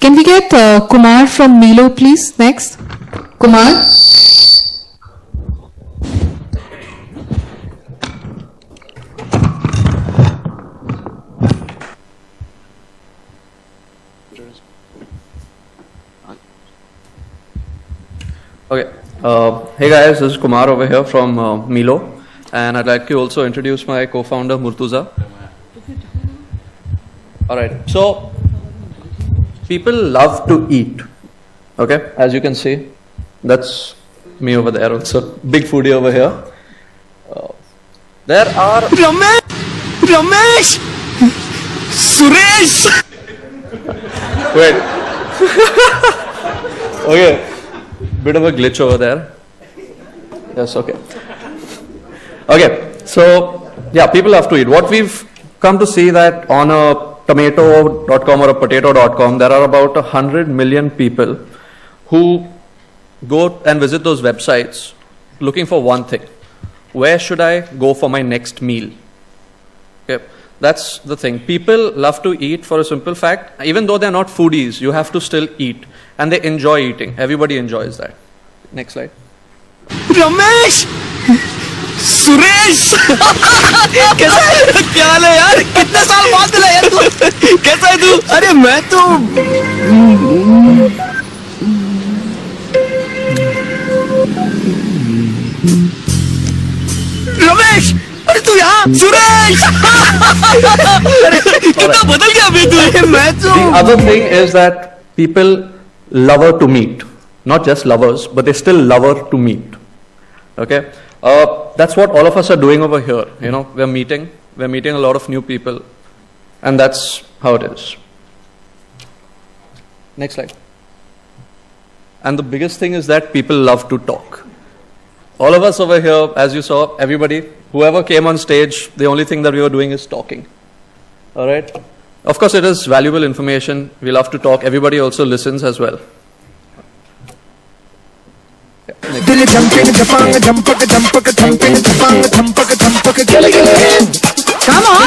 Can we get Kumar from Milo, please? Next. Kumar. Okay. Hey guys, this is Kumar over here from Milo, and I'd like to also introduce my co-founder Murtuza. Alright, so people love to eat. Okay, as you can see, that's me over there also, big foodie over here. There are Ramesh! Suresh! Wait. Okay. Bit of a glitch over there. Yes, okay. Okay, so yeah, people have to eat. What we've come to see that on a tomato.com or a potato.com, there are about 100 million people who go and visit those websites looking for one thing. Where should I go for my next meal? Okay, that's the thing. People love to eat for a simple fact. Even though they're not foodies, you have to still eat. And they enjoy eating. Everybody enjoys that. Next slide. Ramesh! Suresh! कैसा है? क्या हाल है यार? कितने साल बाद मिला यार तू? कैसा है तू? अरे मैं तो रमेश! अरे तू यहाँ? सुरेश! अरे कितना बदल गया अभी तू? अरे मैं तो The other thing is that people love her to meet. Not just lovers, but they still love her to meet. Okay? That's what all of us are doing over here. You know, we're meeting a lot of new people, and that's how it is. Next slide. And the biggest thing is that people love to talk. All of us over here, as you saw, everybody, whoever came on stage, the only thing that we were doing is talking. All right? Of course, it is valuable information. We love to talk. Everybody also listens as well. Come on!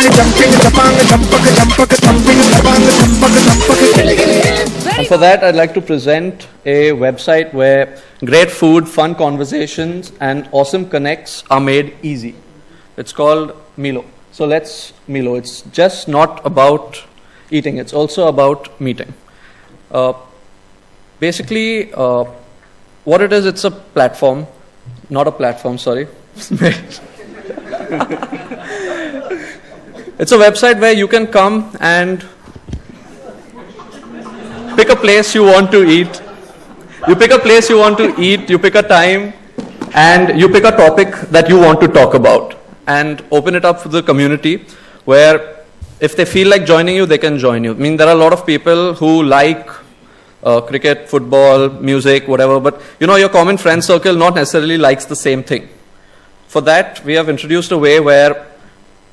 And for that, I'd like to present a website where great food, fun conversations, and awesome connects are made easy. It's called Milo. So let's Milo. It's just not about eating. It's also about meeting. Basically, what it is, it's a platform. Not a platform, sorry. It's a website where you can come and pick a place you want to eat. You pick a place you want to eat, you pick a time, and you pick a topic that you want to talk about. And open it up for the community where if they feel like joining you, they can join you. I mean, there are a lot of people who like cricket, football, music, whatever, but you know, your common friend circle not necessarily likes the same thing. For that, we have introduced a way where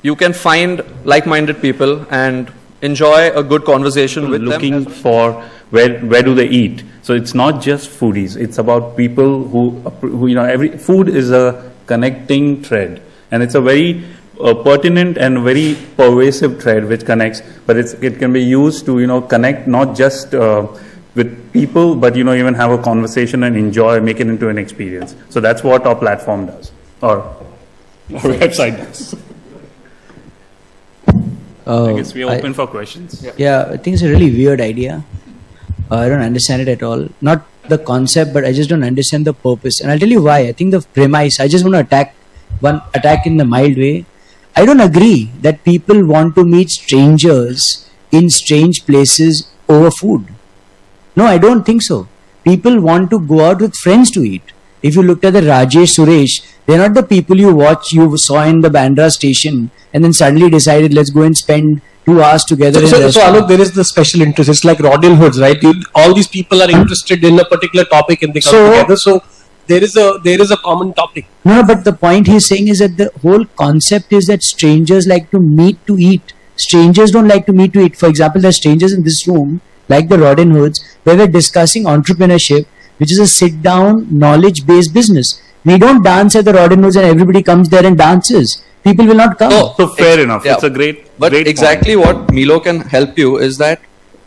you can find like-minded people and enjoy a good conversation with them. Looking for where do they eat. So it's not just foodies. It's about people who you know, every food is a connecting thread. And it's a very pertinent and very pervasive thread which connects, but it can be used to, you know, connect not just with people, but, you know, even have a conversation and enjoy, make it into an experience. So that's what our platform does, or our website does. I guess we are open for questions. Yeah, I think it's a really weird idea. I don't understand it at all. Not the concept, but I just don't understand the purpose. And I'll tell you why. I think the premise, I just want to attack in the mild way. I don't agree that people want to meet strangers in strange places over food. No, I don't think so. People want to go out with friends to eat. If you looked at the Rajesh, Suresh, they're not the people you saw in the Bandra station and then suddenly decided let's go and spend 2 hours together. So Alok, there is the special interest. It's like Robin Hoods, right? All these people are interested in a particular topic and they come together. So there is a common topic. No, but the point he's saying is that the whole concept is that strangers like to meet to eat. Strangers don't like to meet to eat. For example, there are strangers in this room, like the Robin Hoods, where we're discussing entrepreneurship, which is a sit-down, knowledge-based business. We don't dance at the Robin Hoods and everybody comes there and dances. People will not come. So fair enough. Yeah. It's a great But great exactly point. What Milo can help you is that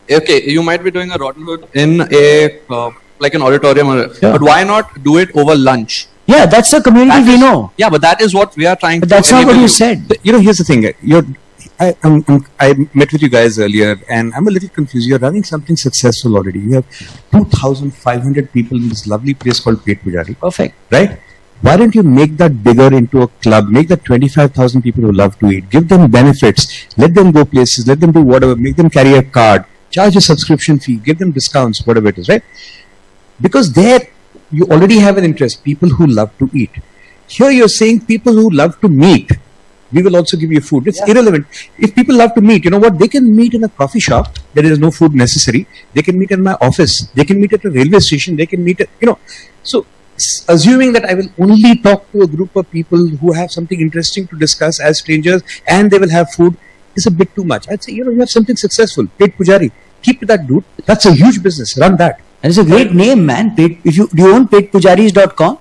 okay, you might be doing a Robin Hood in a like an auditorium, but why not do it over lunch? Yeah, that's the community we know. Yeah, but that is what we are trying But to that's not what enable you said. Here's the thing. I met with you guys earlier, and I'm a little confused. You're running something successful already. You have 2,500 people in this lovely place called Pet Pujari. Perfect. Right? Why don't you make that bigger into a club? Make that 25,000 people who love to eat. Give them benefits. Let them go places. Let them do whatever. Make them carry a card. Charge a subscription fee. Give them discounts, whatever it is, right? Because there, you already have an interest. People who love to eat. Here you're saying people who love to meet. We will also give you food. It's irrelevant. If people love to meet, you know what? They can meet in a coffee shop. There is no food necessary. They can meet in my office. They can meet at a railway station. They can meet at, So, assuming that I will only talk to a group of people who have something interesting to discuss as strangers and they will have food is a bit too much. I'd say, you have something successful. Pet Pujari. Keep to that, dude. That's a huge business. Run that. And it's a great name, man. Do you own petpujaris.com?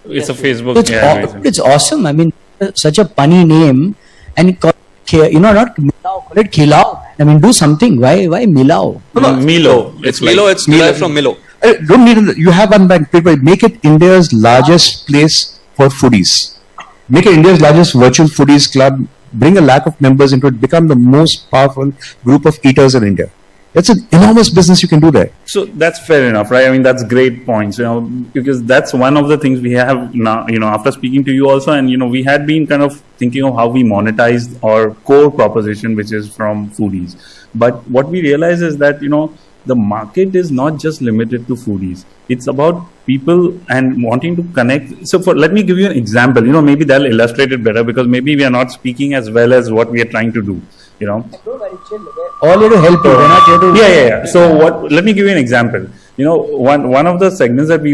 It's a Facebook. It's awesome. I mean, such a punny name, and call not Milao, call it Khilao. I mean, do something. Why Milao? Milo. It's Milo. It's derived from Milo. Don't need. You have one bank. Make it India's largest place for foodies. Make it India's largest virtual foodies club. Bring a lakh of members into it. Become the most powerful group of eaters in India. That's an enormous business you can do there. So that's fair enough, right? I mean, that's great points, because that's one of the things we have now, after speaking to you also, and, we had been kind of thinking of how we monetize our core proposition, which is from foodies. But what we realize is that, the market is not just limited to foodies. It's about people and wanting to connect. So let me give you an example, maybe that'll illustrate it better, because maybe we are not speaking as well as what we are trying to do. All here to help you. We're not here to. Yeah. So let me give you an example. One of the segments that we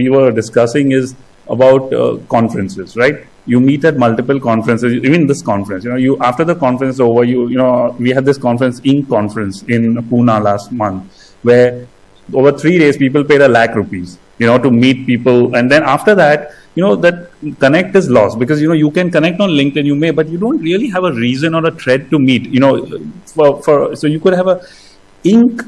were discussing is about conferences, right? You meet at multiple conferences, even this conference. You after the conference is over, we had this conference, Inc. conference in Pune last month, where over 3 days people paid ₹1,00,000, to meet people, and then after that, that connect is lost, because you can connect on LinkedIn, but you don't really have a reason or a thread to meet. So you could have a Inc.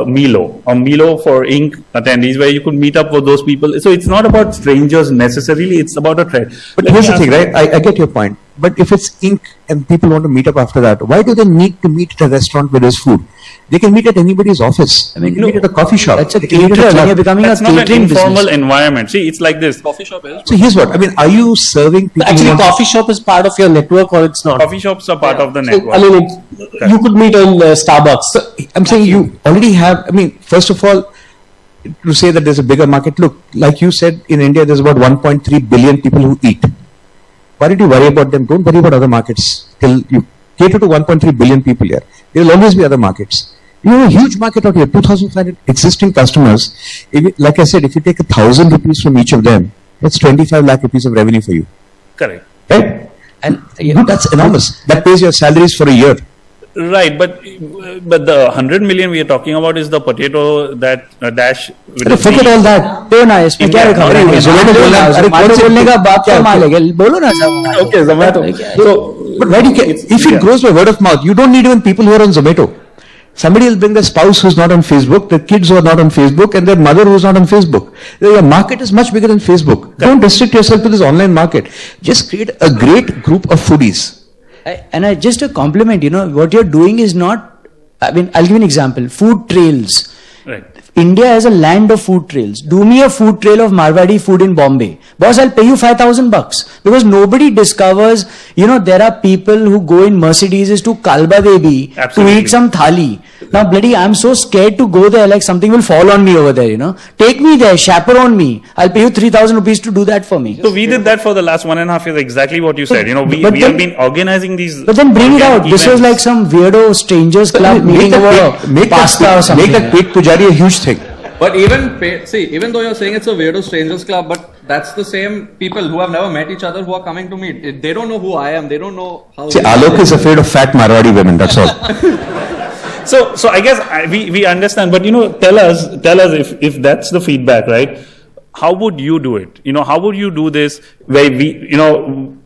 Milo, or Milo for Inc. attendees, where you could meet up with those people. So it's not about strangers necessarily; it's about a thread. But here's the thing, right? I get your point. But if it's Inc. and people want to meet up after that, why do they need to meet at a restaurant where there's food? They can meet at anybody's office. I mean, meet at a coffee shop. That's a caterer. When you're becoming that's a not catering an informal business. environment. See, it's like this. Coffee shop is. So here's what I mean. Are you serving people? Actually, coffee shop is part of your network, or it's not? Coffee shops are part of the So, network. I mean, you could meet in Starbucks. So, I'm saying you already have. I mean, first of all, to say that there's a bigger market. Look, like you said, in India, there's about 1.3 billion people who eat. Why did you worry about them? Don't worry about other markets. Till you cater to 1.3 billion people here, there will always be other markets. You have a huge market out here, 2,500 existing customers. Like I said, if you take 1,000 rupees from each of them, that's 25 lakh rupees of revenue for you. Correct. Right? And That's enormous. That pays your salaries for a year. Right, but the 100 million we are talking about is the potato that dash. forget all that. क्यों ना इसमें क्या रखा हुआ है? Zomato बोलना है, अरे Zomato कौन से- बोलने का बात क्या- तो मान लेंगे. बोलो ना सब. Okay, Zomato. So, But why do you care? If it grows by word of mouth, you don't need even people who are on Zomato. Somebody will bring their spouse who's not on Facebook, their kids who are not on Facebook, and their mother who's not on Facebook. Your market is much bigger than Facebook. Don't restrict yourself to this online market. Just create a great group of foodies. Just a compliment, what you're doing is not, I mean, I'll give you an example. Food trails. right. India is a land of food trails. Do me a food trail of Marwadi food in Bombay. Boss, I'll pay you $5,000 because nobody discovers, there are people who go in Mercedes to Kalba Devi to Absolutely. eat some thali. Now, bloody, I'm so scared to go there, like something will fall on me over there, Take me there, chaperone me. I'll pay you 3,000 rupees to do that for me. So we did that for the last 1.5 years, exactly what you said. We but have then- been organizing these. But then bring it out. This was events. like some weirdo strangers club meeting over pasta or something. Make that Pet Pujari a huge thing. But even though you're saying it's a weirdo strangers club, but that's the same people who have never met each other who are coming to meet. They don't know who I am. They don't know how. See, Alok is afraid of fat Marwadi women, that's all. So I guess we understand, but tell us if that's the feedback, right? How would you do it? How would you do this? Where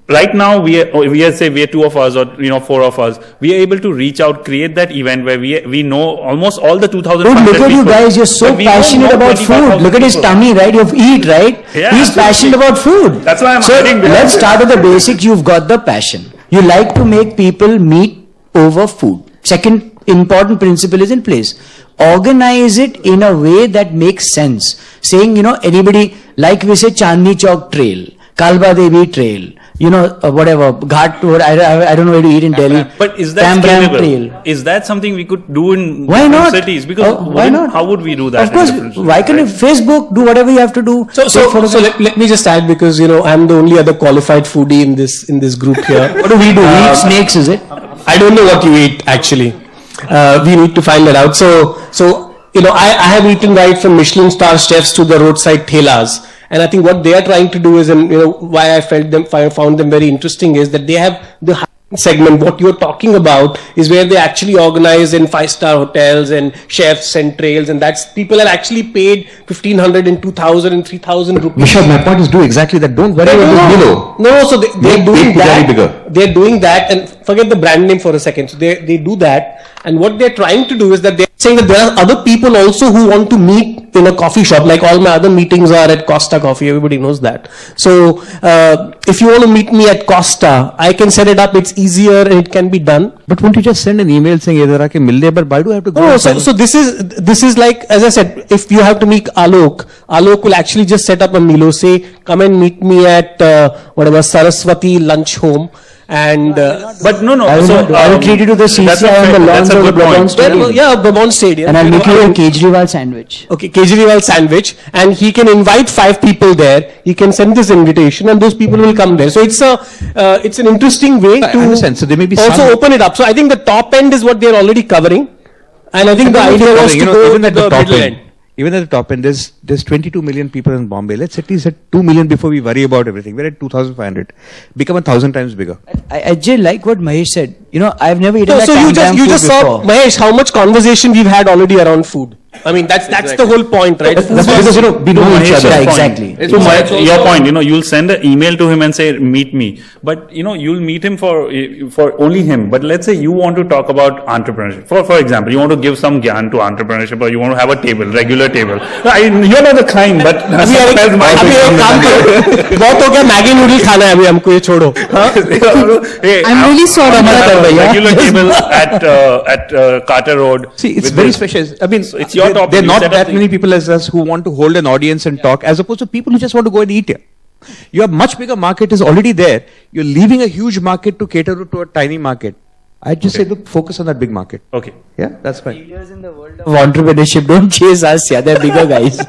right now we are say we are 2 of us or 4 of us. We are able to reach out, create that event where we know almost all the 2,000. Dude, look at you guys. You're so passionate about food. Look at his tummy, right? You eat, right? Yeah, he's passionate about food. That's why I'm so hiding behind let's it. start with the basics. You've got the passion. You like to make people meet over food. Second important principle is in place. Organize it in a way that makes sense. Saying, anybody, like we say Chandni Chowk Trail, Kalba Devi Trail, whatever, Ghat Road, I don't know where to eat in Delhi. But is that Trail. scalable? Is that something we could do in Why not? cities? Because why not? How would we do that? Of course, why can't you Facebook do whatever you have to do? So let me just add, because I'm the only other qualified foodie in this group here. What do? We eat snakes, is it? I don't know what you eat actually. We need to find that out. So I have eaten right from Michelin star chefs to the roadside thelas. And I think what they are trying to do is, and why I found them very interesting is that they have the high-end segment. What you're talking about is where they actually organize in 5-star hotels and chefs and trails, and that's people are actually paid 1,500 and 2,000 and 3,000 rupees. Vishal, my point is do exactly that. Don't worry about this below. No, so they're doing that. Bigger. They're doing that, and forget the brand name for a second. So they do that, and what they're trying to do is that they're saying that there are other people also who want to meet in a coffee shop. Like all my other meetings are at Costa Coffee. Everybody knows that. So if you want to meet me at Costa, I can set it up. It's easier and it can be done. But won't you just send an email saying, but why do I have to go? No, so this is like, as I said, if you have to meet Alok will actually just set up a Milo, say, come and meet me at Saraswati lunch home. And but no. I will treat you to the CCI on the lawns of the Brabant Stadium. Yeah, Brabant Stadium. And I'll make you a Kejriwal sandwich. Okay, Kejriwal sandwich, and he can invite 5 people there. He can send this invitation, and those people will come there. So it's an interesting way to understand. So there may be also open it up. So I think the top end is what they're already covering, and I think the idea was to go even to at the top middle end. end. Even at the top end, there's 22 million people in Bombay. Let's at least at 2 million before we worry about everything. We're at 2,500. Become 1,000 times bigger. I just like what Mahesh said. I've never eaten So you just saw, Mahesh, how much conversation we've had already around food. I mean, that's the whole point, right? That's because we know each other. Yeah, exactly. To your point, you'll send an email to him and say, meet me. But, you'll meet him for only him. But let's say you want to talk about entrepreneurship. For example, you want to give some gyan to entrepreneurship, or you want to have a table, regular table. You're not the kind, but बहुत हो गया, Maggi noodle खाना है अभी हमको, ये छोड़ो. I'm really sorry. Regular table at Carter Road. See, it's very special. I mean, it's your topic. There are not that many people as us who want to hold an audience and talk, as opposed to people who just want to go and eat here. Your much bigger market is already there. You're leaving a huge market to cater to a tiny market. I'd just say, look, focus on that big market. Okay. Yeah, that's fine. Leaders in the world of entrepreneurship don't chase us, yeah, they're bigger guys.